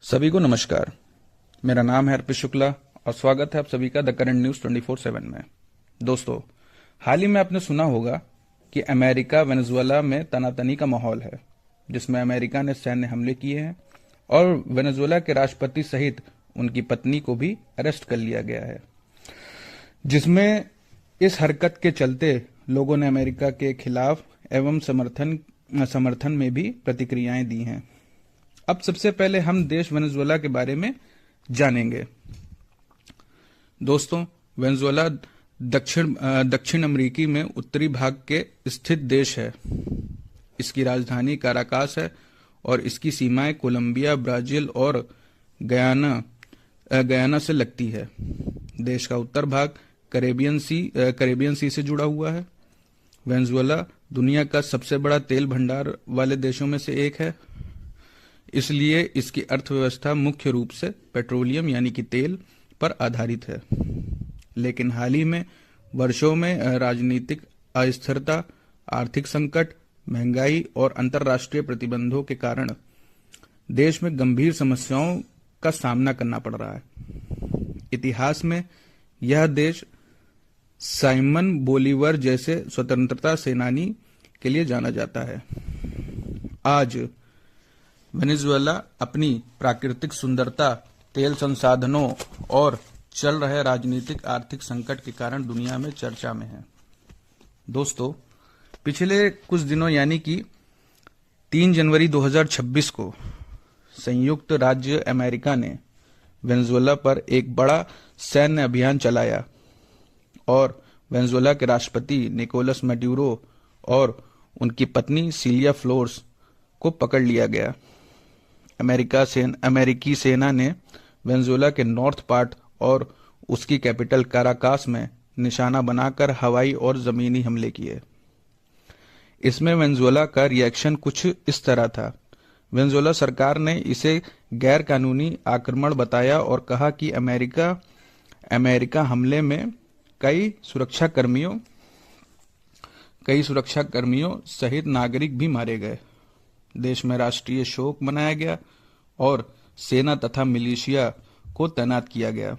सभी को नमस्कार। मेरा नाम है अर्पित शुक्ला और स्वागत है आप सभी का द करंट न्यूज 24/7 में। दोस्तों, हाल ही में आपने सुना होगा कि अमेरिका वेनेजुएला में तनातनी का माहौल है, जिसमें अमेरिका ने सैन्य हमले किए हैं और वेनेजुएला के राष्ट्रपति सहित उनकी पत्नी को भी अरेस्ट कर लिया गया है, जिसमें इस हरकत के चलते लोगों ने अमेरिका के खिलाफ एवं समर्थन में भी प्रतिक्रियाएं दी हैं। अब सबसे पहले हम देश वेनेजुएला के बारे में जानेंगे। दोस्तों, वेनेजुएला दक्षिण अमेरिकी में उत्तरी भाग के स्थित देश है। इसकी राजधानी काराकास है और इसकी सीमाएं कोलंबिया, ब्राजील और गयाना से लगती है। देश का उत्तर भाग कैरेबियन सी से जुड़ा हुआ है। वेनेजुएला दुनिया का सबसे बड़ा तेल भंडार वाले देशों में से एक है, इसलिए इसकी अर्थव्यवस्था मुख्य रूप से पेट्रोलियम यानी कि तेल पर आधारित है। लेकिन हाल ही में वर्षों में राजनीतिक अस्थिरता, आर्थिक संकट, महंगाई और अंतर्राष्ट्रीय प्रतिबंधों के कारण देश में गंभीर समस्याओं का सामना करना पड़ रहा है। इतिहास में यह देश साइमन बोलीवर जैसे स्वतंत्रता सेनानी के लिए जाना जाता है। आज वेनेजुएला अपनी प्राकृतिक सुंदरता, तेल संसाधनों और चल रहे राजनीतिक आर्थिक संकट के कारण दुनिया में चर्चा में है। दोस्तों, पिछले कुछ दिनों यानी कि 3 जनवरी 2026 को संयुक्त राज्य अमेरिका ने वेनेजुएला पर एक बड़ा सैन्य अभियान चलाया और वेनेजुएला के राष्ट्रपति निकोलस मैडुरो और उनकी पत्नी सिलिया फ्लोरेंस को पकड़ लिया गया। अमेरिकी सेना ने वेनेजुएला के नॉर्थ पार्ट और उसकी कैपिटल काराकास में निशाना बनाकर हवाई और जमीनी हमले किए। इसमें वेनेजुएला का रिएक्शन कुछ इस तरह था। वेनेजुएला सरकार ने इसे गैर कानूनी आक्रमण बताया और कहा कि अमेरिका हमले में कई सुरक्षाकर्मियों सहित नागरिक भी मारे गए। देश में राष्ट्रीय शोक मनाया गया और सेना तथा मिलिशिया को तैनात किया गया।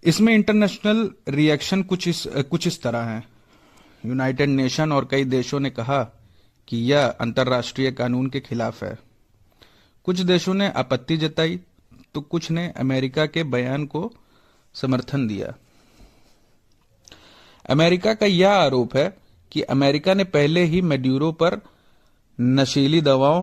इसमें इंटरनेशनल रिएक्शन कुछ इस तरह है। यूनाइटेड नेशन और कई देशों ने कहा कि यह अंतर्राष्ट्रीय कानून के खिलाफ है। कुछ देशों ने आपत्ति जताई तो कुछ ने अमेरिका के बयान को समर्थन दिया। अमेरिका का यह आरोप है कि अमेरिका ने पहले ही मैडुरो पर नशीली दवाओं